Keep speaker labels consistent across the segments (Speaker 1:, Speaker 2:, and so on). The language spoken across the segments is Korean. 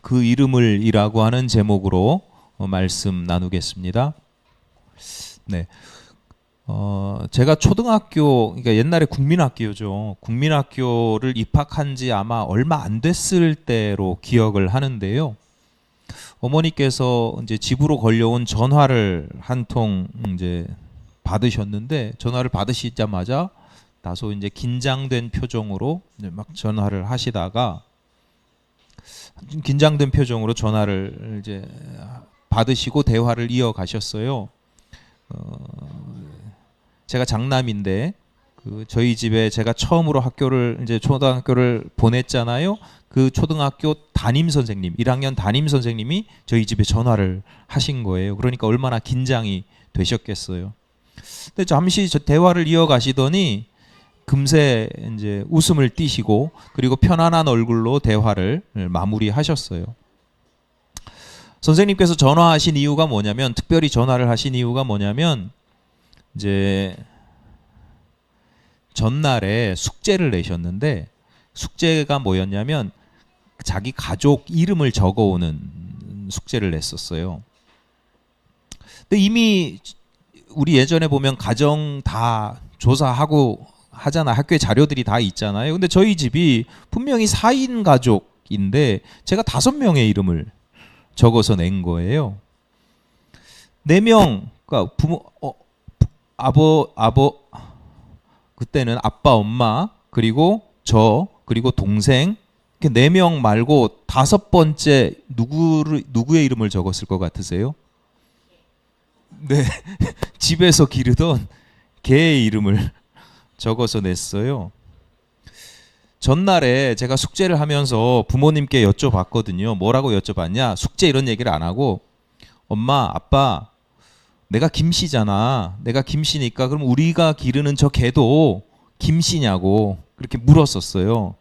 Speaker 1: 그 이름을이라고 하는 제목으로 말씀 나누겠습니다. 네. 제가 초등학교, 그러니까 옛날에 국민학교죠. 국민학교를 입학한 지 아마 얼마 안 됐을 때로 기억을 하는데요. 어머니께서 이제 집으로 걸려온 전화를 한 통 이제 받으셨는데, 전화를 받으시자마자 다소 이제 긴장된 표정으로 이제 막 전화를 하시다가, 긴장된 표정으로 전화를 이제 받으시고 대화를 이어가셨어요. 제가 장남인데 저희 집에 제가 처음으로 학교를 이제 초등학교를 보냈잖아요. 그 초등학교 담임 선생님, 1학년 담임 선생님이 저희 집에 전화를 하신 거예요. 그러니까 얼마나 긴장이 되셨겠어요. 근데 잠시 대화를 이어가시더니 금세 이제 웃음을 띠시고 그리고 편안한 얼굴로 대화를 마무리하셨어요. 선생님께서 전화하신 이유가 뭐냐면, 특별히 전화를 하신 이유가 뭐냐면, 이제 전날에 숙제를 내셨는데, 숙제가 뭐였냐면 자기 가족 이름을 적어오는 숙제를 냈었어요. 근데 이미 우리 예전에 보면 가정 다 조사하고 하잖아. 학교에 자료들이 다 있잖아요. 근데 저희 집이 분명히 4인 가족인데 제가 5명의 이름을 적어서 낸 거예요. 4명, 그러니까 부모, 그때는 아빠, 엄마, 그리고 저, 그리고 동생, 이렇게 4명 말고 5번째 누구의 이름을 적었을 것 같으세요? 네, 집에서 기르던 개의 이름을 적어서 냈어요. 전날에 제가 숙제를 하면서 부모님께 여쭤봤거든요. 뭐라고 여쭤봤냐? 숙제 이런 얘기를 안 하고, 엄마, 아빠, 내가 김씨잖아. 내가 김씨니까 그럼 우리가 기르는 저 개도 김씨냐고 그렇게 물었었어요.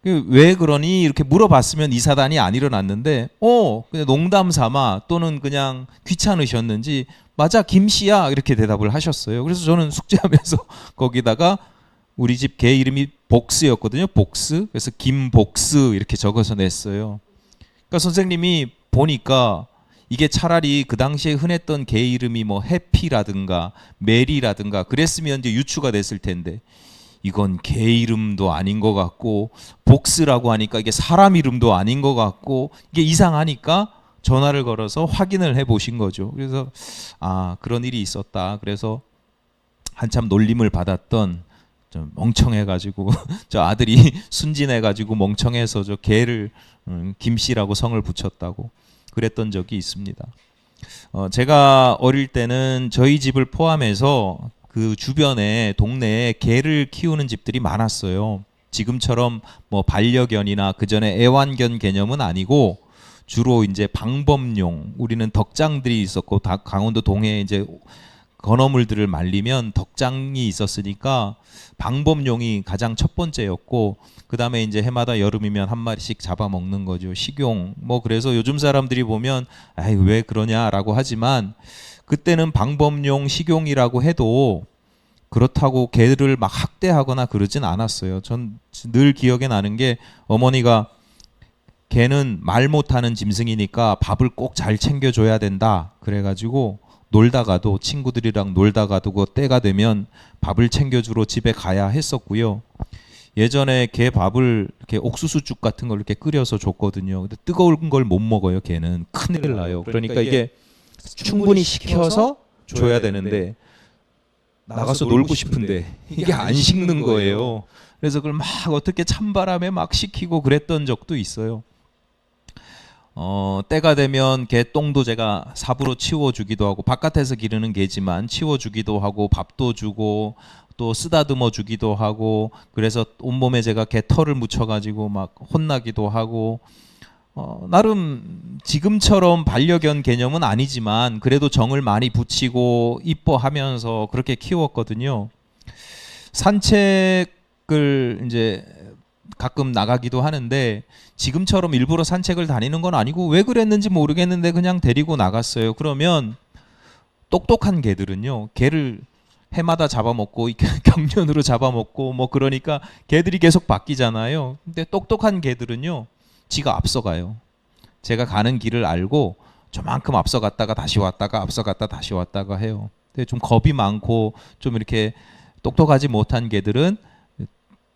Speaker 1: 왜 그러니? 이렇게 물어봤으면 이 사단이 안 일어났는데, 그냥 농담 삼아 또는 그냥 귀찮으셨는지, 맞아, 김씨야, 이렇게 대답을 하셨어요. 그래서 저는 숙제하면서 거기다가 우리 집 개 이름이 복스였거든요. 복스. 그래서 김복스 이렇게 적어서 냈어요. 그러니까 선생님이 보니까 이게 차라리 그 당시에 흔했던 개 이름이 뭐 해피라든가 메리라든가 그랬으면 이제 유추가 됐을 텐데, 이건 개 이름도 아닌 것 같고 복스라고 하니까 이게 사람 이름도 아닌 것 같고 이게 이상하니까 전화를 걸어서 확인을 해보신 거죠. 그래서 그런 일이 있었다. 그래서 한참 놀림을 받았던, 좀 멍청해가지고 저 아들이 순진해가지고 멍청해서 저 개를 김씨라고 성을 붙였다고 그랬던 적이 있습니다. 제가 어릴 때는 저희 집을 포함해서 그 주변에 동네에 개를 키우는 집들이 많았어요. 지금처럼 뭐 반려견이나 그 전에 애완견 개념은 아니고 주로 이제 방범용, 우리는 덕장들이 있었고, 강원도 동해에 이제 건어물들을 말리면 덕장이 있었으니까 방범용이 가장 첫 번째였고, 그 다음에 이제 해마다 여름이면 한 마리씩 잡아먹는 거죠. 식용. 뭐 그래서 요즘 사람들이 보면 왜 그러냐라고 하지만, 그때는 방범용, 식용이라고 해도 그렇다고 개를 막 학대하거나 그러진 않았어요. 전 늘 기억에 나는 게, 어머니가 개는 말 못하는 짐승이니까 밥을 꼭 잘 챙겨줘야 된다 그래가지고 놀다가도, 친구들이랑 놀다가도 그 때가 되면 밥을 챙겨주러 집에 가야 했었고요. 예전에 개 밥을 이렇게 옥수수죽 같은 걸 이렇게 끓여서 줬거든요. 근데 뜨거운 걸 못 먹어요. 개는 큰일 나요. 그러니까 이게 충분히 식혀서 줘야 되는데 나가서 놀고 싶은데 이게 안 식는 거예요. 그래서 그걸 막 어떻게 찬바람에 막 식히고 그랬던 적도 있어요. 때가 되면 개 똥도 제가 삽으로 치워주기도 하고, 바깥에서 기르는 개지만 치워주기도 하고, 밥도 주고, 또 쓰다듬어 주기도 하고, 그래서 온몸에 제가 개 털을 묻혀가지고 막 혼나기도 하고, 나름 지금처럼 반려견 개념은 아니지만 그래도 정을 많이 붙이고 이뻐하면서 그렇게 키웠거든요. 산책을 이제 가끔 나가기도 하는데 지금처럼 일부러 산책을 다니는 건 아니고 왜 그랬는지 모르겠는데 그냥 데리고 나갔어요. 그러면 똑똑한 개들은요, 개를 해마다 잡아먹고 경련으로 잡아먹고 뭐 그러니까 개들이 계속 바뀌잖아요. 근데 똑똑한 개들은요, 지가 앞서가요. 제가 가는 길을 알고 저만큼 앞서갔다가 다시 왔다가 앞서갔다 다시 왔다가 해요. 근데 좀 겁이 많고 좀 이렇게 똑똑하지 못한 개들은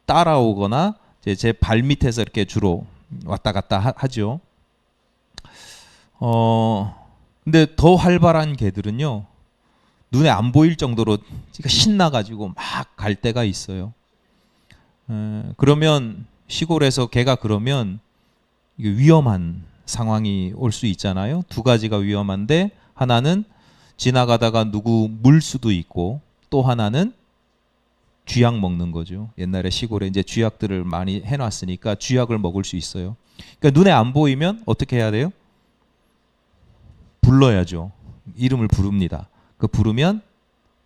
Speaker 1: 따라오거나 제 발 밑에서 이렇게 주로 왔다 갔다 하죠. 근데 더 활발한 개들은요, 눈에 안 보일 정도로 신나가지고 막 갈 때가 있어요. 그러면 시골에서 개가 그러면 이게 위험한 상황이 올 수 있잖아요. 두 가지가 위험한데, 하나는 지나가다가 누구 물 수도 있고, 또 하나는 쥐약 먹는 거죠. 옛날에 시골에 이제 쥐약들을 많이 해놨으니까 쥐약을 먹을 수 있어요. 그러니까 눈에 안 보이면 어떻게 해야 돼요? 불러야죠. 이름을 부릅니다. 그 부르면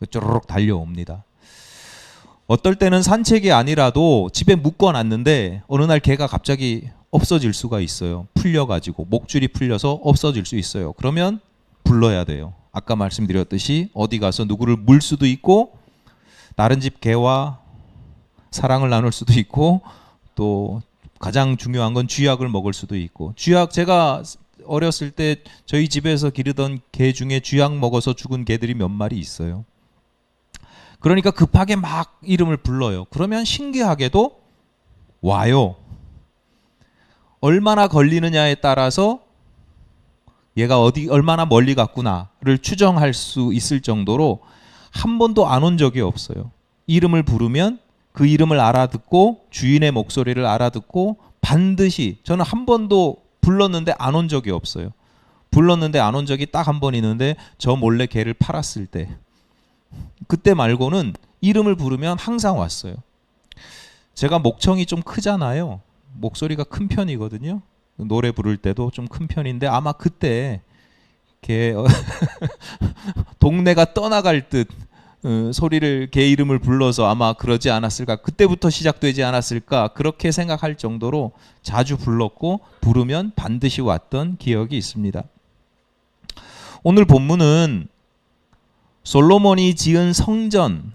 Speaker 1: 쪼르륵 달려옵니다. 어떨 때는 산책이 아니라도 집에 묶어놨는데 어느 날 개가 갑자기 없어질 수가 있어요. 풀려가지고 목줄이 풀려서 없어질 수 있어요. 그러면 불러야 돼요. 아까 말씀드렸듯이 어디 가서 누구를 물 수도 있고, 다른 집 개와 사랑을 나눌 수도 있고, 또 가장 중요한 건 쥐약을 먹을 수도 있고. 쥐약, 제가 어렸을 때 저희 집에서 기르던 개 중에 쥐약 먹어서 죽은 개들이 몇 마리 있어요. 그러니까 급하게 막 이름을 불러요. 그러면 신기하게도 와요. 얼마나 걸리느냐에 따라서 얘가 얼마나 멀리 갔구나를 추정할 수 있을 정도로 한 번도 안 온 적이 없어요. 이름을 부르면 그 이름을 알아듣고 주인의 목소리를 알아듣고 반드시, 저는 한 번도 불렀는데 안 온 적이 없어요. 불렀는데 안 온 적이 딱 한 번 있는데 저 몰래 개를 팔았을 때, 그때 말고는 이름을 부르면 항상 왔어요. 제가 목청이 좀 크잖아요. 목소리가 큰 편이거든요. 노래 부를 때도 좀 큰 편인데 아마 그때 개 동네가 떠나갈 듯 소리를, 개 이름을 불러서 아마 그러지 않았을까, 그때부터 시작되지 않았을까, 그렇게 생각할 정도로 자주 불렀고 부르면 반드시 왔던 기억이 있습니다. 오늘 본문은 솔로몬이 지은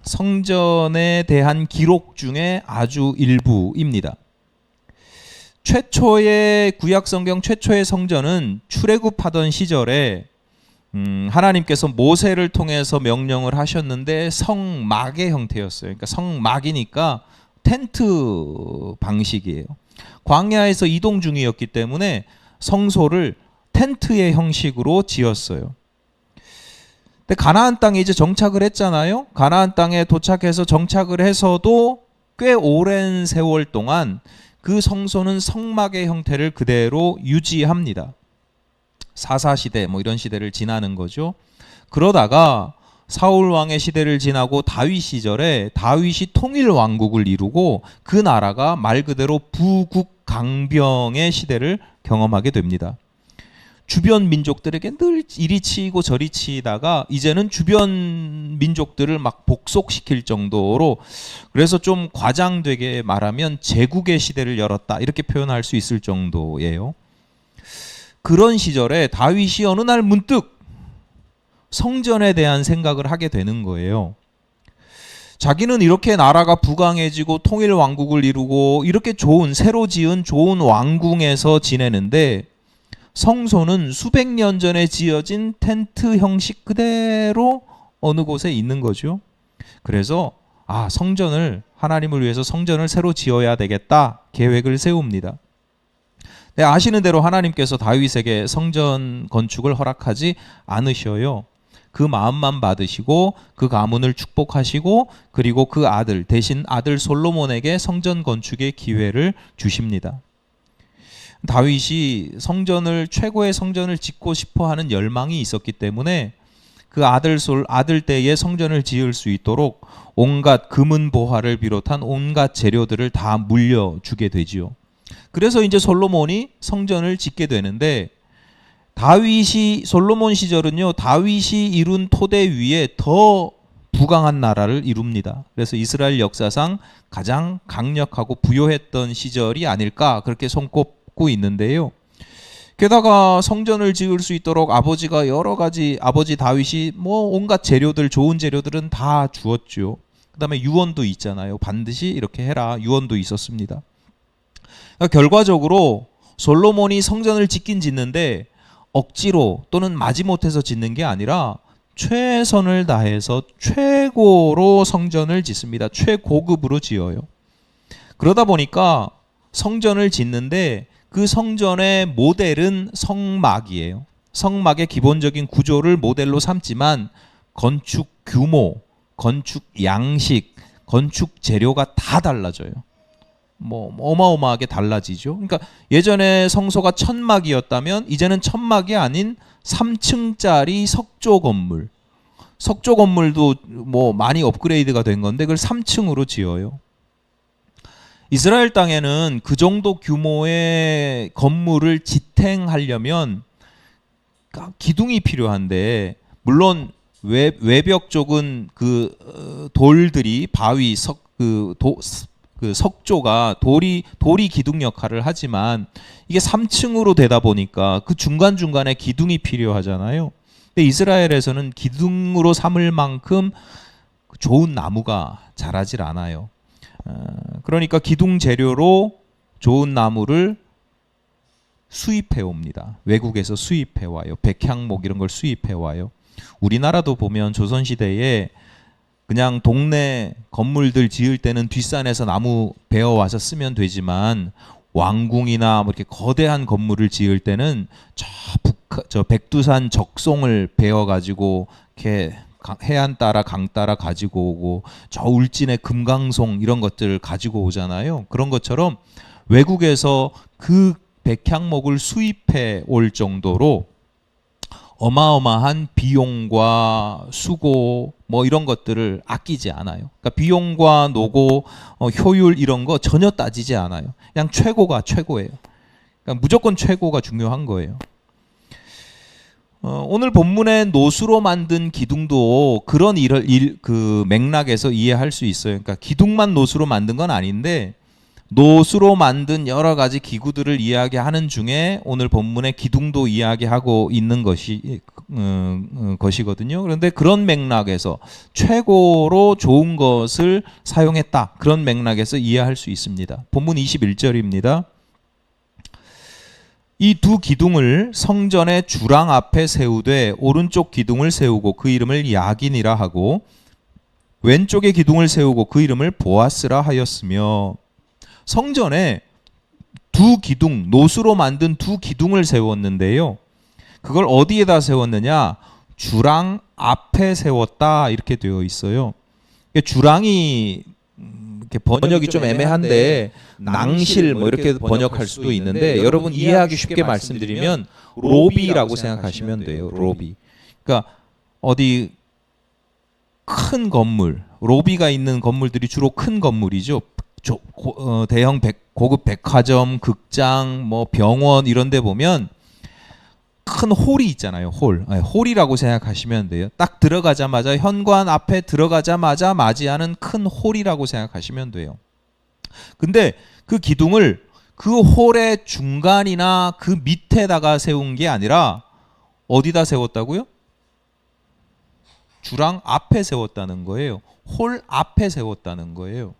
Speaker 1: 성전에 대한 기록 중에 아주 일부입니다. 최초의 구약 성경 최초의 성전은 출애굽하던 시절에 하나님께서 모세를 통해서 명령을 하셨는데 성막의 형태였어요. 그러니까 성막이니까 텐트 방식이에요. 광야에서 이동 중이었기 때문에 성소를 텐트의 형식으로 지었어요. 근데 가나안 땅에 이제 정착을 했잖아요. 가나안 땅에 도착해서 정착을 해서도 꽤 오랜 세월 동안 그 성소는 성막의 형태를 그대로 유지합니다. 사사시대 뭐 이런 시대를 지나는 거죠. 그러다가 사울 왕의 시대를 지나고 다윗 시절에 다윗이 통일 왕국을 이루고 그 나라가 말 그대로 부국강병의 시대를 경험하게 됩니다. 주변 민족들에게 늘 이리 치이고 저리 치이다가 이제는 주변 민족들을 막 복속시킬 정도로, 그래서 좀 과장되게 말하면 제국의 시대를 열었다 이렇게 표현할 수 있을 정도예요. 그런 시절에 다윗이 어느 날 문득 성전에 대한 생각을 하게 되는 거예요. 자기는 이렇게 나라가 부강해지고 통일 왕국을 이루고 이렇게 새로 지은 좋은 왕궁에서 지내는데 성소는 수백 년 전에 지어진 텐트 형식 그대로 어느 곳에 있는 거죠. 그래서 하나님을 위해서 성전을 새로 지어야 되겠다 계획을 세웁니다. 네, 아시는 대로 하나님께서 다윗에게 성전 건축을 허락하지 않으셔요. 그 마음만 받으시고 그 가문을 축복하시고 그리고 그 대신 아들 솔로몬에게 성전 건축의 기회를 주십니다. 다윗이 최고의 성전을 짓고 싶어 하는 열망이 있었기 때문에 그 아들 때에 성전을 지을 수 있도록 온갖 금은 보화를 비롯한 온갖 재료들을 다 물려주게 되지요. 그래서 이제 솔로몬이 성전을 짓게 되는데, 솔로몬 시절은요, 다윗이 이룬 토대 위에 더 부강한 나라를 이룹니다. 그래서 이스라엘 역사상 가장 강력하고 부요했던 시절이 아닐까 그렇게 손꼽고 있는데요. 게다가 성전을 지을 수 있도록 아버지가 여러 가지 아버지 다윗이 뭐 온갖 재료들 좋은 재료들은 다 주었죠. 그다음에 유언도 있잖아요. 반드시 이렇게 해라. 유언도 있었습니다. 그러니까 결과적으로 솔로몬이 성전을 짓긴 짓는데 억지로 또는 마지못해서 짓는 게 아니라 최선을 다해서 최고로 성전을 짓습니다. 최고급으로 지어요. 그러다 보니까 성전을 짓는데 그 성전의 모델은 성막이에요. 성막의 기본적인 구조를 모델로 삼지만 건축 규모, 건축 양식, 건축 재료가 다 달라져요. 뭐 어마어마하게 달라지죠. 그러니까 예전에 성소가 천막이었다면 이제는 천막이 아닌 3층짜리 석조 건물. 석조 건물도 뭐 많이 업그레이드가 된 건데 그걸 3층으로 지어요. 이스라엘 땅에는 그 정도 규모의 건물을 지탱하려면 기둥이 필요한데 물론 외벽 쪽은 그 돌들이 바위 그 석조가 돌이 기둥 역할을 하지만 이게 3층으로 되다 보니까 그 중간중간에 기둥이 필요하잖아요. 근데 이스라엘에서는 기둥으로 삼을 만큼 좋은 나무가 자라질 않아요. 그러니까 기둥 재료로 좋은 나무를 수입해 옵니다. 외국에서 수입해 와요. 백향목 이런 걸 수입해 와요. 우리나라도 보면 조선시대에 그냥 동네 건물들 지을 때는 뒷산에서 나무 베어 와서 쓰면 되지만 왕궁이나 뭐 이렇게 거대한 건물을 지을 때는 저 백두산 적송을 베어 가지고 이렇게 해안 따라 강 따라 가지고 오고 저 울진의 금강송 이런 것들을 가지고 오잖아요. 그런 것처럼 외국에서 그 백향목을 수입해 올 정도로 어마어마한 비용과 수고 뭐 이런 것들을 아끼지 않아요. 그러니까 비용과 노고, 효율 이런 거 전혀 따지지 않아요. 그냥 최고가 최고예요. 그러니까 무조건 최고가 중요한 거예요. 오늘 본문의 노수로 만든 기둥도 그런 그 맥락에서 이해할 수 있어요. 그러니까 기둥만 노수로 만든 건 아닌데 노수로 만든 여러 가지 기구들을 이야기하는 중에 오늘 본문의 기둥도 이야기하고 있는 것이거든요. 그런데 그런 맥락에서 최고로 좋은 것을 사용했다. 그런 맥락에서 이해할 수 있습니다. 본문 21절입니다. 이 두 기둥을 성전의 주랑 앞에 세우되 오른쪽 기둥을 세우고 그 이름을 야긴이라 하고 왼쪽의 기둥을 세우고 그 이름을 보아스라 하였으며 성전에 두 기둥, 노수로 만든 두 기둥을 세웠는데요. 그걸 어디에다 세웠느냐? 주랑 앞에 세웠다 이렇게 되어 있어요. 주랑이 이렇게 번역이 좀 애매한데 낭실 뭐 이렇게 번역할 수도 있는데 여러분 이해하기 쉽게 말씀드리면 로비라고 생각하시면 돼요. 로비. 그러니까 어디 큰 건물, 로비가 있는 건물들이 주로 큰 건물이죠. 대형 고급 백화점, 극장, 뭐 병원 이런 데 보면 큰 홀이 있잖아요. 홀이라고 생각하시면 돼요. 딱 들어가자마자 현관 앞에 들어가자마자 맞이하는 큰 홀이라고 생각하시면 돼요. 근데 그 기둥을 그 홀의 중간이나 그 밑에다가 세운 게 아니라 어디다 세웠다고요? 주랑 앞에 세웠다는 거예요. 홀 앞에 세웠다는 거예요.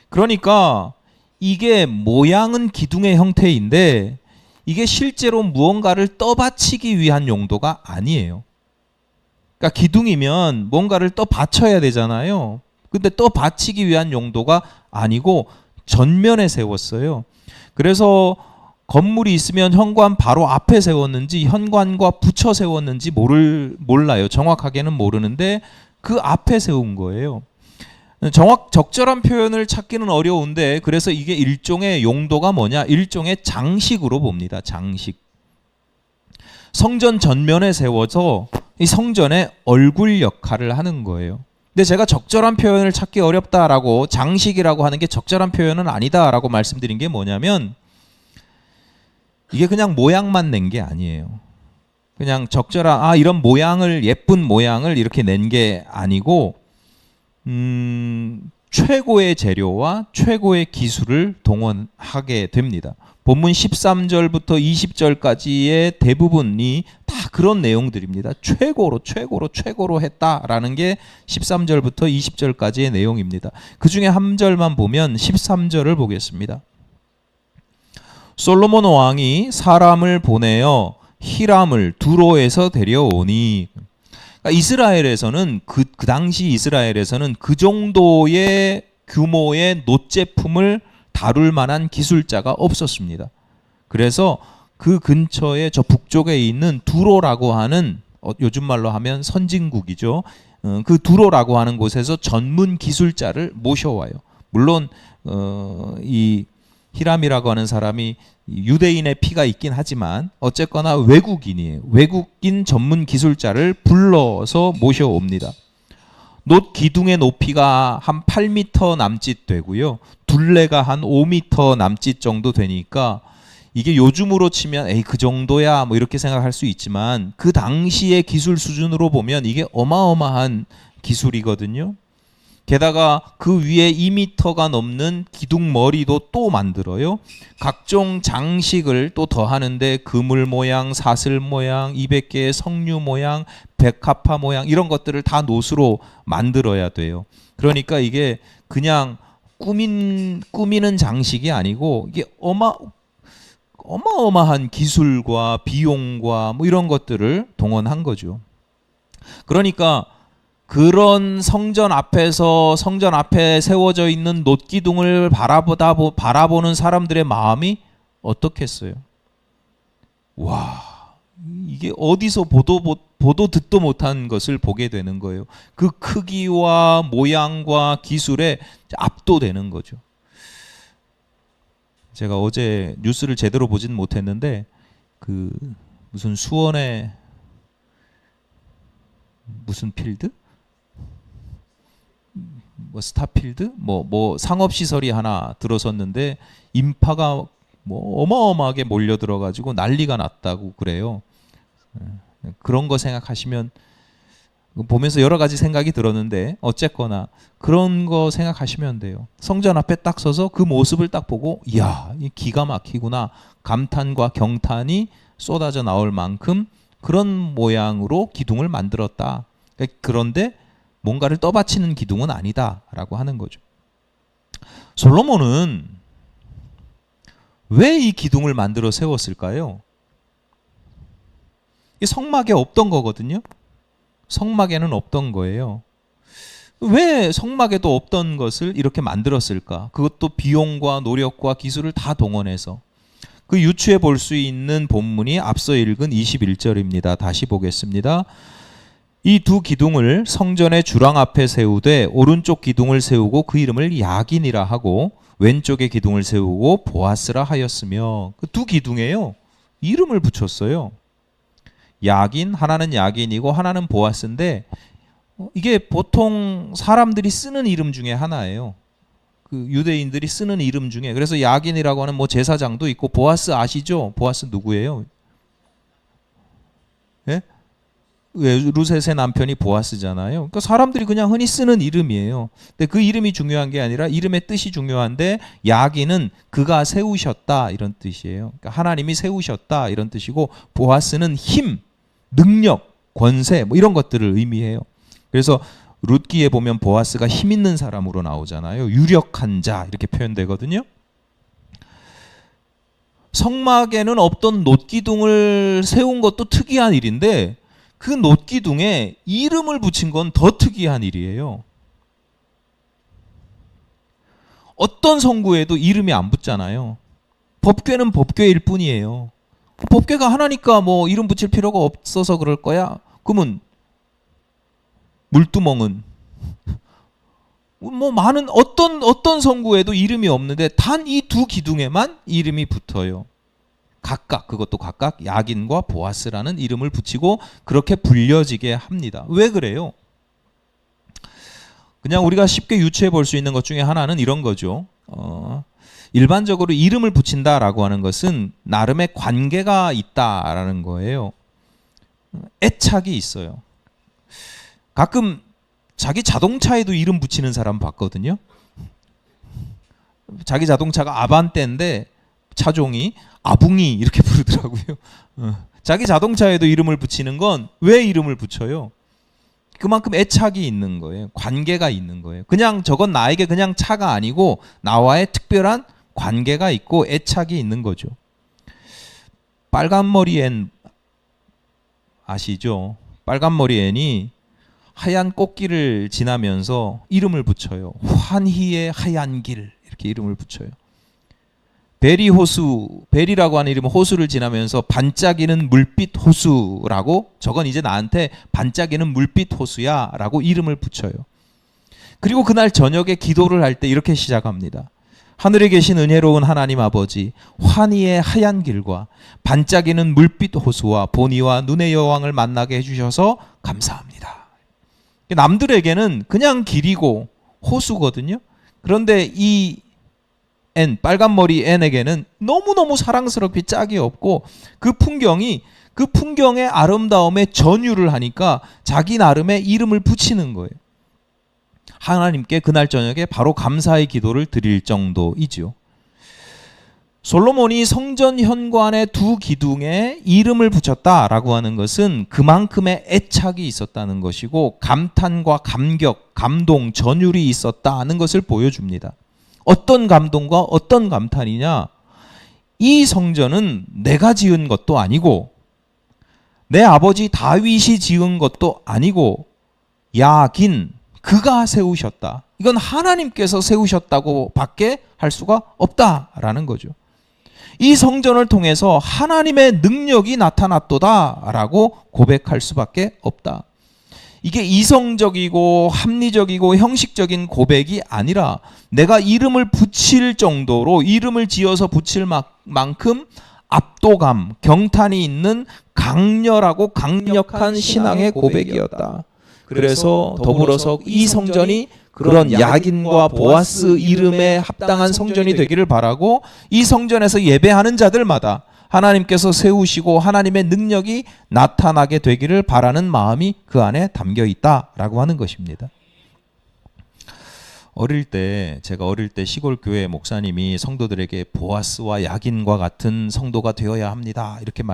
Speaker 1: 그러니까 이게 모양은 기둥의 형태인데 이게 실제로 무언가를 떠받치기 위한 용도가 아니에요. 그러니까 기둥이면 뭔가를 떠받쳐야 되잖아요. 근데 떠받치기 위한 용도가 아니고 전면에 세웠어요. 그래서 건물이 있으면 현관 바로 앞에 세웠는지 현관과 붙여 세웠는지 몰라요. 정확하게는 모르는데 그 앞에 세운 거예요. 적절한 표현을 찾기는 어려운데 그래서 이게 일종의 용도가 뭐냐? 일종의 장식으로 봅니다. 장식. 성전 전면에 세워서 이 성전의 얼굴 역할을 하는 거예요. 근데 제가 적절한 표현을 찾기 어렵다라고 장식이라고 하는 게 적절한 표현은 아니다라고 말씀드린 게 뭐냐면 이게 그냥 모양만 낸 게 아니에요. 그냥 적절한 이런 모양을 예쁜 모양을 이렇게 낸 게 아니고 최고의 재료와 최고의 기술을 동원하게 됩니다. 본문 13절부터 20절까지의 대부분이 다 그런 내용들입니다. 최고로 했다라는 게 13절부터 20절까지의 내용입니다. 그 중에 한 절만 보면 13절을 보겠습니다. 솔로몬 왕이 사람을 보내어 히람을 두로에서 데려오니, 그러니까 이스라엘에서는 그 당시 이스라엘에서는 그 정도의 규모의 놋제품을 다룰 만한 기술자가 없었습니다. 그래서 그 근처에 저 북쪽에 있는 두로라고 하는, 요즘 말로 하면 선진국이죠. 그 두로라고 하는 곳에서 전문 기술자를 모셔와요. 물론 이 히람이라고 하는 사람이 유대인의 피가 있긴 하지만 어쨌거나 외국인이에요. 외국인 전문 기술자를 불러서 모셔옵니다. 놋 기둥의 높이가 한 8m 남짓 되고요. 둘레가 한 5m 남짓 정도 되니까 이게 요즘으로 치면 에이 그 정도야 뭐 이렇게 생각할 수 있지만 그 당시의 기술 수준으로 보면 이게 어마어마한 기술이거든요. 게다가 그 위에 2m가 넘는 기둥 머리도 또 만들어요. 각종 장식을 또 더하는데 그물 모양, 사슬 모양, 200개의 석류 모양, 백합화 모양 이런 것들을 다 놋으로 만들어야 돼요. 그러니까 이게 그냥 꾸미는 장식이 아니고 이게 어마어마한 기술과 비용과 뭐 이런 것들을 동원한 거죠. 그러니까 그런 성전 앞에 세워져 있는 놋기둥을 바라보는 사람들의 마음이 어떻겠어요? 와, 이게 어디서 보도 듣도 못한 것을 보게 되는 거예요. 그 크기와 모양과 기술에 압도되는 거죠. 제가 어제 뉴스를 제대로 보진 못했는데 그 무슨 수원의 무슨 필드? 뭐 스타필드? 뭐 상업 시설이 하나 들어섰는데 인파가 뭐 어마어마하게 몰려 들어가지고 난리가 났다고 그래요. 그런 거 생각하시면 보면서 여러 가지 생각이 들었는데 어쨌거나 그런 거 생각하시면 돼요. 성전 앞에 딱 서서 그 모습을 딱 보고 이야, 이 기가 막히구나. 감탄과 경탄이 쏟아져 나올 만큼 그런 모양으로 기둥을 만들었다. 그런데 뭔가를 떠받치는 기둥은 아니다라고 하는 거죠. 솔로몬은 왜 이 기둥을 만들어 세웠을까요? 이 성막에 없던 거거든요. 성막에는 없던 거예요. 왜 성막에도 없던 것을 이렇게 만들었을까? 그것도 비용과 노력과 기술을 다 동원해서. 그 유추해 볼 수 있는 본문이 앞서 읽은 21절입니다. 다시 보겠습니다. 이 두 기둥을 성전의 주랑 앞에 세우되 오른쪽 기둥을 세우고 그 이름을 야긴이라 하고 왼쪽의 기둥을 세우고 보아스라 하였으며, 그 두 기둥에요 이름을 붙였어요. 야긴, 하나는 야긴이고 하나는 보아스인데 이게 보통 사람들이 쓰는 이름 중에 하나예요. 그 유대인들이 쓰는 이름 중에. 그래서 야긴이라고 하는 뭐 제사장도 있고, 보아스 아시죠? 보아스 누구예요? 예? 루셋의 남편이 보아스잖아요. 그러니까 사람들이 그냥 흔히 쓰는 이름이에요. 근데 그 이름이 중요한 게 아니라 이름의 뜻이 중요한데, 야긴은 그가 세우셨다 이런 뜻이에요. 그러니까 하나님이 세우셨다 이런 뜻이고, 보아스는 힘, 능력, 권세 뭐 이런 것들을 의미해요. 그래서 룻기에 보면 보아스가 힘 있는 사람으로 나오잖아요. 유력한 자 이렇게 표현되거든요. 성막에는 없던 놋기둥을 세운 것도 특이한 일인데 그 놋기둥에 이름을 붙인 건 더 특이한 일이에요. 어떤 성구에도 이름이 안 붙잖아요. 법궤는 법궤일 뿐이에요. 법궤가 하나니까 뭐 이름 붙일 필요가 없어서 그럴 거야? 그러면 물두멍은 뭐 많은 어떤 성구에도 이름이 없는데 단 이 두 기둥에만 이름이 붙어요. 각각, 그것도 각각 야긴과 보아스라는 이름을 붙이고 그렇게 불려지게 합니다. 왜 그래요? 그냥 우리가 쉽게 유추해 볼 수 있는 것 중에 하나는 이런 거죠. 일반적으로 이름을 붙인다라고 하는 것은 나름의 관계가 있다라는 거예요. 애착이 있어요. 가끔 자기 자동차에도 이름 붙이는 사람 봤거든요. 자기 자동차가 아반떼인데 차종이 아붕이 이렇게 부르더라고요. 자기 자동차에도 이름을 붙이는 건 왜 이름을 붙여요? 그만큼 애착이 있는 거예요. 관계가 있는 거예요. 그냥 저건 나에게 그냥 차가 아니고 나와의 특별한 관계가 있고 애착이 있는 거죠. 빨간머리 앤 아시죠? 빨간머리 앤이 하얀 꽃길을 지나면서 이름을 붙여요. 환희의 하얀 길 이렇게 이름을 붙여요. 베리 호수, 베리라고 하는 이름은 호수를 지나면서 반짝이는 물빛 호수라고, 저건 이제 나한테 반짝이는 물빛 호수야 라고 이름을 붙여요. 그리고 그날 저녁에 기도를 할 때 이렇게 시작합니다. 하늘에 계신 은혜로운 하나님 아버지, 환희의 하얀 길과 반짝이는 물빛 호수와 보니와 눈의 여왕을 만나게 해주셔서 감사합니다. 남들에게는 그냥 길이고 호수거든요. 그런데 이 빨간머리 앤에게는 너무너무 사랑스럽게 짝이 없고 그 풍경의 아름다움에 전율을 하니까 자기 나름의 이름을 붙이는 거예요. 하나님께 그날 저녁에 바로 감사의 기도를 드릴 정도이지요. 솔로몬이 성전 현관의 두 기둥에 이름을 붙였다라고 하는 것은 그만큼의 애착이 있었다는 것이고 감탄과 감격, 감동, 전율이 있었다는 것을 보여줍니다. 어떤 감동과 어떤 감탄이냐? 이 성전은 내가 지은 것도 아니고 내 아버지 다윗이 지은 것도 아니고 야긴 그가 세우셨다. 이건 하나님께서 세우셨다고 밖에 할 수가 없다라는 거죠. 이 성전을 통해서 하나님의 능력이 나타났도다라고 고백할 수밖에 없다. 이게 이성적이고 합리적이고 형식적인 고백이 아니라 내가 이름을 붙일 정도로 이름을 지어서 붙일 만큼 압도감, 경탄이 있는 강렬하고 강력한 신앙의 고백이었다. 그래서 더불어서 이 성전이 그런 야긴과 보아스 이름에 합당한 성전이 되기를 바라고 이 성전에서 예배하는 자들마다 하나님께서 세우시고 하나님의 능력이 나타나게 되기를 바라는 마음이 그 안에 담겨 있다라고 하는 것입니다. 제가 어릴 때 시골 교회 목사님이 성도들에게 보아스와 야긴과 같은 성도가 되어야 합니다. 이렇게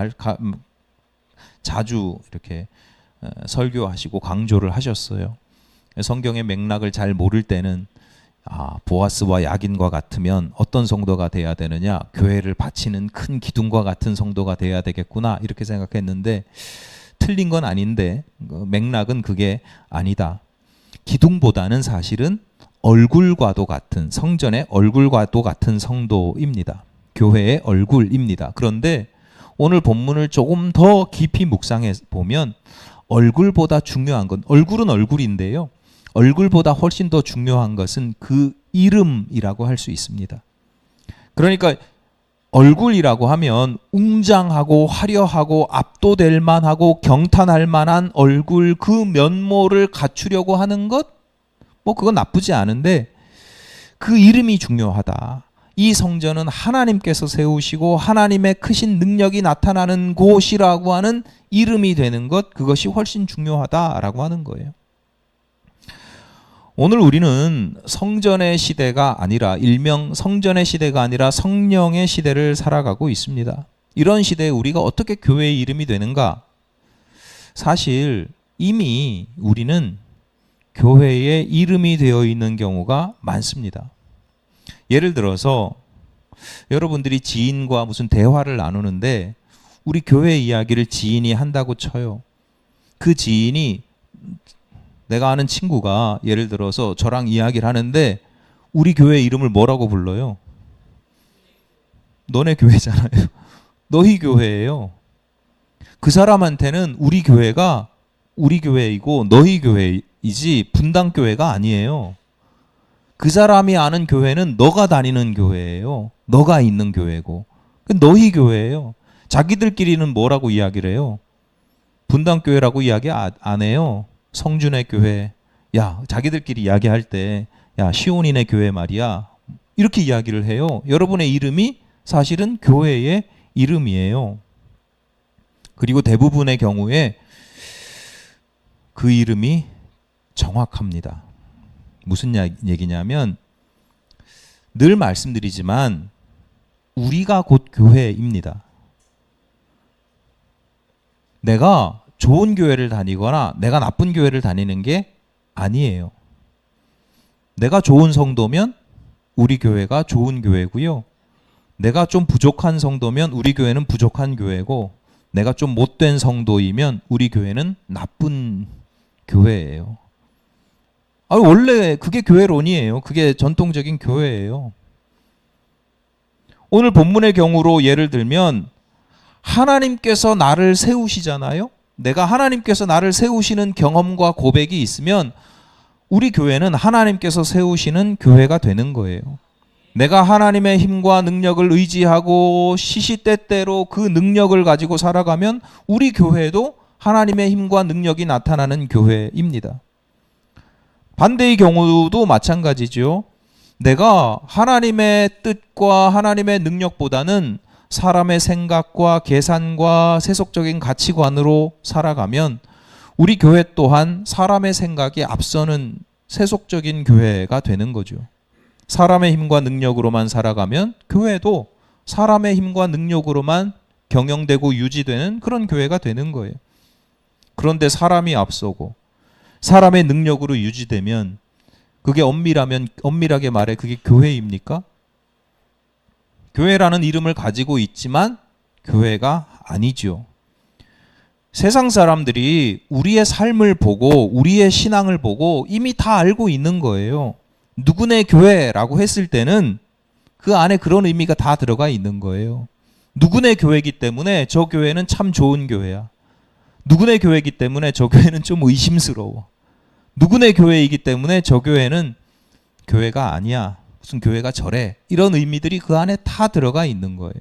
Speaker 1: 자주 이렇게 설교하시고 강조를 하셨어요. 성경의 맥락을 잘 모를 때는 보아스와 야긴과 같으면 어떤 성도가 돼야 되느냐, 교회를 바치는 큰 기둥과 같은 성도가 돼야 되겠구나 이렇게 생각했는데 틀린 건 아닌데 맥락은 그게 아니다. 기둥보다는 사실은 얼굴과도 같은, 성전의 얼굴과도 같은 성도입니다. 교회의 얼굴입니다. 그런데 오늘 본문을 조금 더 깊이 묵상해 보면 얼굴보다 중요한 건, 얼굴은 얼굴인데요, 얼굴보다 훨씬 더 중요한 것은 그 이름이라고 할 수 있습니다. 그러니까 얼굴이라고 하면 웅장하고 화려하고 압도될 만하고 경탄할 만한 얼굴, 그 면모를 갖추려고 하는 것, 그건 나쁘지 않은데 그 이름이 중요하다. 이 성전은 하나님께서 세우시고 하나님의 크신 능력이 나타나는 곳이라고 하는 이름이 되는 것, 그것이 훨씬 중요하다라고 하는 거예요. 오늘 우리는 성전의 시대가 아니라, 일명 성전의 시대가 아니라 성령의 시대를 살아가고 있습니다. 이런 시대에 우리가 어떻게 교회의 이름이 되는가? 사실 이미 우리는 교회의 이름이 되어 있는 경우가 많습니다. 예를 들어서 여러분들이 지인과 무슨 대화를 나누는데 우리 교회 이야기를 지인이 한다고 쳐요. 그 지인이, 내가 아는 친구가 예를 들어서 저랑 이야기를 하는데 우리 교회 이름을 뭐라고 불러요? 너네 교회잖아요. 너희 교회예요. 그 사람한테는 우리 교회가 우리 교회이고 너희 교회이지 분당교회가 아니에요. 그 사람이 아는 교회는 너가 다니는 교회예요. 너가 있는 교회고. 너희 교회예요. 자기들끼리는 뭐라고 이야기를 해요? 분당교회라고 이야기 안 해요. 성준의 교회. 야, 자기들끼리 이야기할 때, 야, 시온이네 교회 말이야. 이렇게 이야기를 해요. 여러분의 이름이 사실은 교회의 이름이에요. 그리고 대부분의 경우에 그 이름이 정확합니다. 무슨 얘기냐면 늘 말씀드리지만 우리가 곧 교회입니다. 내가 좋은 교회를 다니거나 내가 나쁜 교회를 다니는 게 아니에요. 내가 좋은 성도면 우리 교회가 좋은 교회고요. 내가 좀 부족한 성도면 우리 교회는 부족한 교회고, 내가 좀 못된 성도이면 우리 교회는 나쁜 교회예요. 원래 그게 교회론이에요. 그게 전통적인 교회예요. 오늘 본문의 경우로 예를 들면 하나님께서 나를 세우시잖아요. 내가 하나님께서 나를 세우시는 경험과 고백이 있으면 우리 교회는 하나님께서 세우시는 교회가 되는 거예요. 내가 하나님의 힘과 능력을 의지하고 시시때때로 그 능력을 가지고 살아가면 우리 교회도 하나님의 힘과 능력이 나타나는 교회입니다. 반대의 경우도 마찬가지죠. 내가 하나님의 뜻과 하나님의 능력보다는 사람의 생각과 계산과 세속적인 가치관으로 살아가면 우리 교회 또한 사람의 생각이 앞서는 세속적인 교회가 되는 거죠. 사람의 힘과 능력으로만 살아가면 교회도 사람의 힘과 능력으로만 경영되고 유지되는 그런 교회가 되는 거예요. 그런데 사람이 앞서고 사람의 능력으로 유지되면 그게 엄밀하게 말해 그게 교회입니까? 교회라는 이름을 가지고 있지만 교회가 아니죠. 세상 사람들이 우리의 삶을 보고 우리의 신앙을 보고 이미 다 알고 있는 거예요. 누구네 교회라고 했을 때는 그 안에 그런 의미가 다 들어가 있는 거예요. 누구네 교회이기 때문에 저 교회는 참 좋은 교회야. 누구네 교회이기 때문에 저 교회는 좀 의심스러워. 누구네 교회이기 때문에 저 교회는 교회가 아니야. 무슨 교회가 저래. 이런 의미들이 그 안에 다 들어가 있는 거예요.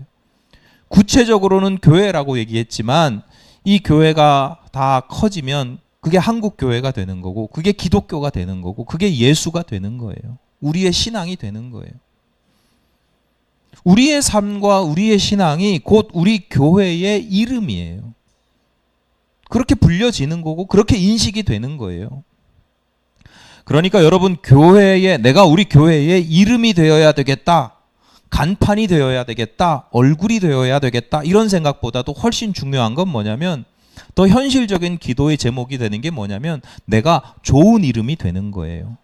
Speaker 1: 구체적으로는 교회라고 얘기했지만 이 교회가 다 커지면 그게 한국 교회가 되는 거고, 그게 기독교가 되는 거고, 그게 예수가 되는 거예요. 우리의 신앙이 되는 거예요. 우리의 삶과 우리의 신앙이 곧 우리 교회의 이름이에요. 그렇게 불려지는 거고 그렇게 인식이 되는 거예요. 그러니까 여러분, 내가 우리 교회의 이름이 되어야 되겠다, 간판이 되어야 되겠다, 얼굴이 되어야 되겠다, 이런 생각보다도 훨씬 중요한 건 뭐냐면, 더 현실적인 기도의 제목이 되는 게 뭐냐면 내가 좋은 이름이 되는 거예요.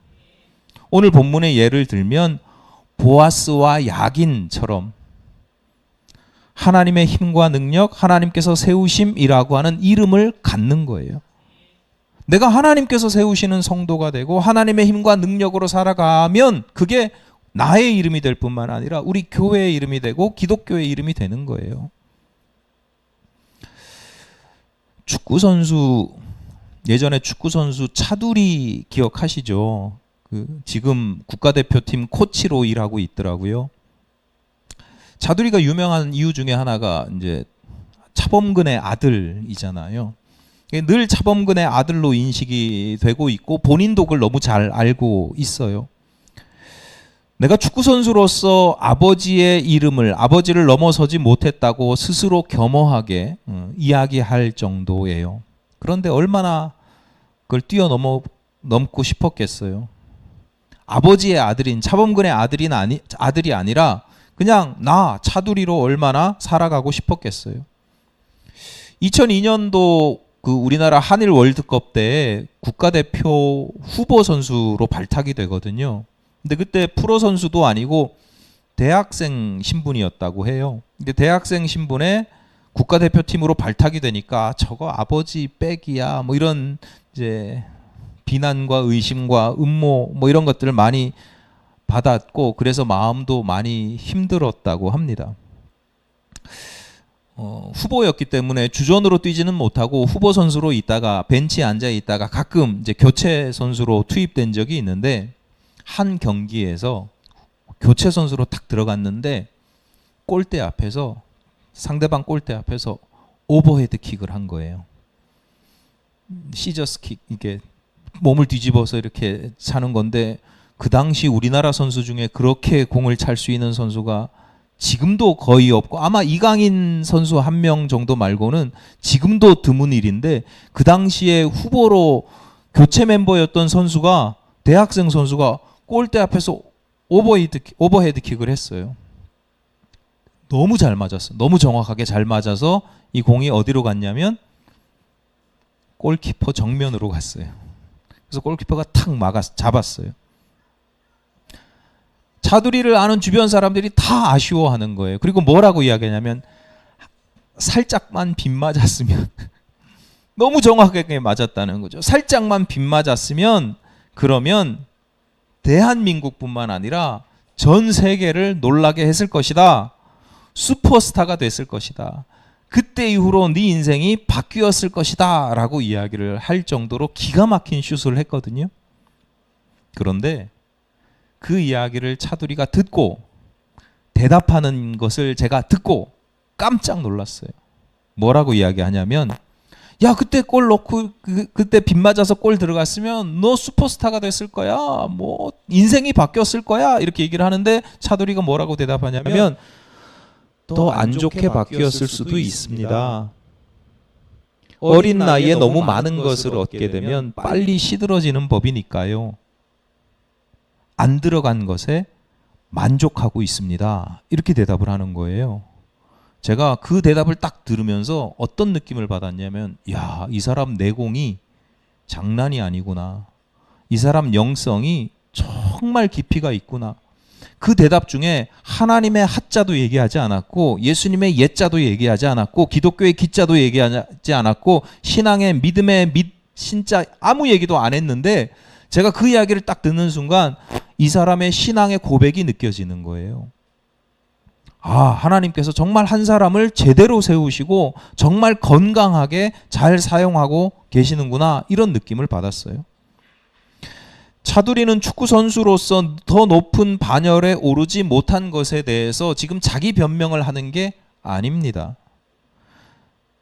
Speaker 1: 오늘 본문의 예를 들면 보아스와 야긴처럼 하나님의 힘과 능력, 하나님께서 세우심이라고 하는 이름을 갖는 거예요. 내가 하나님께서 세우시는 성도가 되고 하나님의 힘과 능력으로 살아가면 그게 나의 이름이 될 뿐만 아니라 우리 교회의 이름이 되고 기독교의 이름이 되는 거예요. 예전에 축구선수 차두리 기억하시죠? 지금 국가대표팀 코치로 일하고 있더라고요. 차두리가 유명한 이유 중에 하나가 이제 차범근의 아들이잖아요. 늘 차범근의 아들로 인식이 되고 있고 본인도 그걸 너무 잘 알고 있어요. 내가 축구선수로서 아버지를 넘어서지 못했다고 스스로 겸허하게 이야기할 정도예요. 그런데 얼마나 그걸 뛰어넘고 싶었겠어요. 아버지의 아들인 차범근의 아들이 아니라 그냥 나 차두리로 얼마나 살아가고 싶었겠어요. 2002년도 우리나라 한일 월드컵 때 국가대표 후보 선수로 발탁이 되거든요. 근데 그때 프로 선수도 아니고 대학생 신분이었다고 해요. 근데 대학생 신분에 국가대표팀으로 발탁이 되니까 저거 아버지 백이야 뭐 이런 이제 비난과 의심과 음모 뭐 이런 것들을 많이 받았고, 그래서 마음도 많이 힘들었다고 합니다. 후보였기 때문에 주전으로 뛰지는 못하고 후보 선수로 있다가 벤치에 앉아 있다가 가끔 이제 교체 선수로 투입된 적이 있는데, 한 경기에서 교체 선수로 탁 들어갔는데 상대방 골대 앞에서 오버헤드 킥을 한 거예요. 시저스 킥, 이게 몸을 뒤집어서 이렇게 차는 건데, 그 당시 우리나라 선수 중에 그렇게 공을 찰 수 있는 선수가 지금도 거의 없고, 아마 이강인 선수 한 명 정도 말고는 지금도 드문 일인데, 그 당시에 후보로 교체 멤버였던 선수가, 대학생 선수가 골대 앞에서 오버헤드 킥을 했어요. 너무 잘 맞았어. 너무 정확하게 잘 맞아서 이 공이 어디로 갔냐면 골키퍼 정면으로 갔어요. 그래서 골키퍼가 탁 잡았어요. 차두리를 아는 주변 사람들이 다 아쉬워하는 거예요. 그리고 뭐라고 이야기하냐면, 살짝만 빗 맞았으면 너무 정확하게 맞았다는 거죠. 살짝만 빗 맞았으면 그러면 대한민국뿐만 아니라 전 세계를 놀라게 했을 것이다. 슈퍼스타가 됐을 것이다. 그때 이후로 네 인생이 바뀌었을 것이다 라고 이야기를 할 정도로 기가 막힌 슛을 했거든요. 그런데 그 이야기를 차두리가 듣고 대답하는 것을 제가 듣고 깜짝 놀랐어요. 뭐라고 이야기하냐면, 야, 그때 골 넣고 그때 빗 맞아서 골 들어갔으면 너 슈퍼스타가 됐을 거야. 뭐 인생이 바뀌었을 거야. 이렇게 얘기를 하는데 차두리가 뭐라고 대답하냐면, 더 안 좋게 바뀌었을 수도 있습니다. 어린 나이에 너무 많은 것을 얻게 되면 빨리 시들어지는 법이니까요. 안 들어간 것에 만족하고 있습니다. 이렇게 대답을 하는 거예요. 제가 그 대답을 딱 들으면서 어떤 느낌을 받았냐면, 야, 이 사람 내공이 장난이 아니구나. 이 사람 영성이 정말 깊이가 있구나. 그 대답 중에 하나님의 하자도 얘기하지 않았고, 예수님의 예자도 얘기하지 않았고, 기독교의 기자도 얘기하지 않았고, 신앙의 믿음의 신자 아무 얘기도 안 했는데, 제가 그 이야기를 딱 듣는 순간 이 사람의 신앙의 고백이 느껴지는 거예요. 아, 하나님께서 정말 한 사람을 제대로 세우시고 정말 건강하게 잘 사용하고 계시는구나, 이런 느낌을 받았어요. 차두리는 축구 선수로서 더 높은 반열에 오르지 못한 것에 대해서 지금 자기 변명을 하는 게 아닙니다.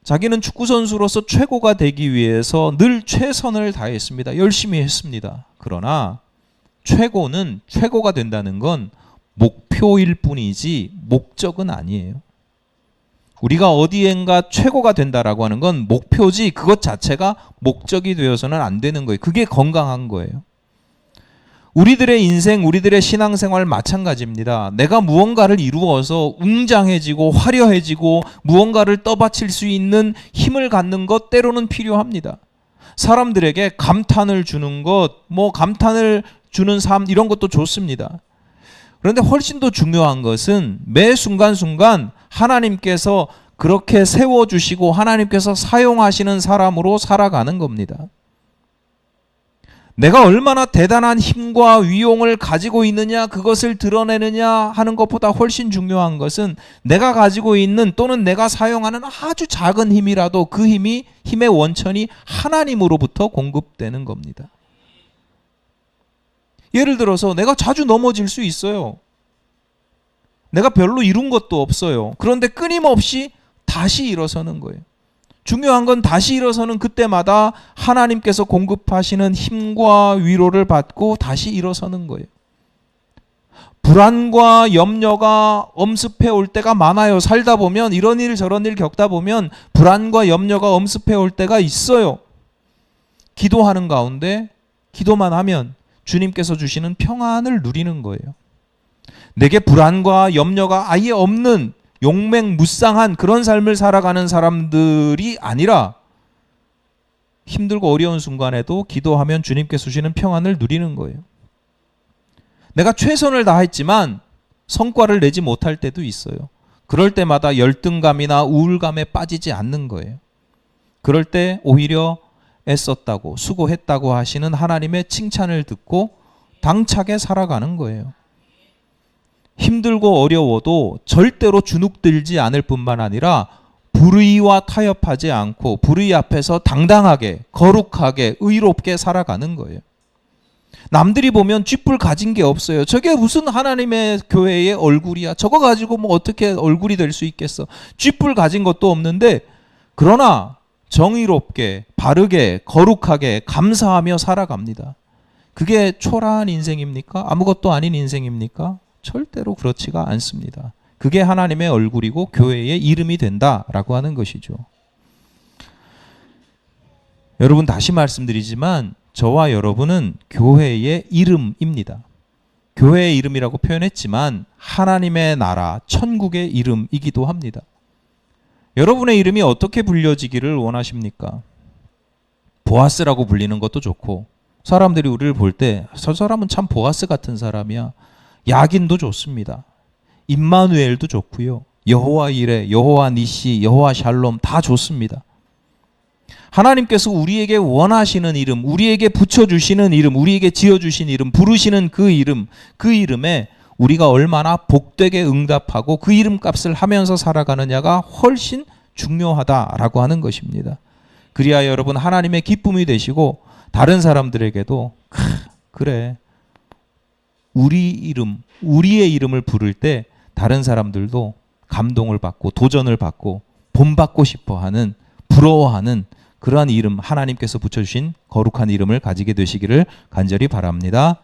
Speaker 1: 자기는 축구 선수로서 최고가 되기 위해서 늘 최선을 다했습니다. 열심히 했습니다. 그러나 최고는, 최고가 된다는 건 목표일 뿐이지 목적은 아니에요. 우리가 어디엔가 최고가 된다라고 하는 건 목표지, 그것 자체가 목적이 되어서는 안 되는 거예요. 그게 건강한 거예요. 우리들의 인생, 우리들의 신앙생활 마찬가지입니다. 내가 무언가를 이루어서 웅장해지고 화려해지고 무언가를 떠받칠 수 있는 힘을 갖는 것 때로는 필요합니다. 사람들에게 감탄을 주는 것, 뭐 감탄을 주는 삶, 이런 것도 좋습니다. 그런데 훨씬 더 중요한 것은 매 순간순간 하나님께서 그렇게 세워주시고 하나님께서 사용하시는 사람으로 살아가는 겁니다. 내가 얼마나 대단한 힘과 위용을 가지고 있느냐, 그것을 드러내느냐 하는 것보다 훨씬 중요한 것은 내가 가지고 있는 또는 내가 사용하는 아주 작은 힘이라도 그 힘의 원천이 하나님으로부터 공급되는 겁니다. 예를 들어서 내가 자주 넘어질 수 있어요. 내가 별로 이룬 것도 없어요. 그런데 끊임없이 다시 일어서는 거예요. 중요한 건 다시 일어서는 그때마다 하나님께서 공급하시는 힘과 위로를 받고 다시 일어서는 거예요. 불안과 염려가 엄습해 올 때가 많아요. 살다 보면 이런 일 저런 일 겪다 보면 불안과 염려가 엄습해 올 때가 있어요. 기도하는 가운데 기도만 하면 주님께서 주시는 평안을 누리는 거예요. 내게 불안과 염려가 아예 없는 용맹무쌍한 그런 삶을 살아가는 사람들이 아니라 힘들고 어려운 순간에도 기도하면 주님께서 주시는 평안을 누리는 거예요. 내가 최선을 다했지만 성과를 내지 못할 때도 있어요. 그럴 때마다 열등감이나 우울감에 빠지지 않는 거예요. 그럴 때 오히려 애썼다고 수고했다고 하시는 하나님의 칭찬을 듣고 당차게 살아가는 거예요. 힘들고 어려워도 절대로 주눅들지 않을 뿐만 아니라 불의와 타협하지 않고 불의 앞에서 당당하게 거룩하게 의롭게 살아가는 거예요. 남들이 보면 쥐뿔 가진 게 없어요. 저게 무슨 하나님의 교회의 얼굴이야. 저거 가지고 뭐 어떻게 얼굴이 될 수 있겠어. 쥐뿔 가진 것도 없는데 그러나 정의롭게 바르게 거룩하게 감사하며 살아갑니다. 그게 초라한 인생입니까? 아무것도 아닌 인생입니까? 절대로 그렇지가 않습니다. 그게 하나님의 얼굴이고 교회의 이름이 된다라고 하는 것이죠. 여러분, 다시 말씀드리지만 저와 여러분은 교회의 이름입니다. 교회의 이름이라고 표현했지만 하나님의 나라, 천국의 이름이기도 합니다. 여러분의 이름이 어떻게 불려지기를 원하십니까? 보아스라고 불리는 것도 좋고, 사람들이 우리를 볼 때 저 사람은 참 보아스 같은 사람이야. 야긴도 좋습니다. 임마누엘도 좋고요. 여호와 이레, 여호와 니시, 여호와 샬롬 다 좋습니다. 하나님께서 우리에게 원하시는 이름, 우리에게 붙여주시는 이름, 우리에게 지어주신 이름, 부르시는 그 이름, 그 이름에 우리가 얼마나 복되게 응답하고 그 이름값을 하면서 살아가느냐가 훨씬 중요하다라고 하는 것입니다. 그리하여 여러분 하나님의 기쁨이 되시고 다른 사람들에게도 그래, 우리 이름, 우리의 이름을 부를 때 다른 사람들도 감동을 받고 도전을 받고 본받고 싶어하는, 부러워하는 그러한 이름, 하나님께서 붙여주신 거룩한 이름을 가지게 되시기를 간절히 바랍니다.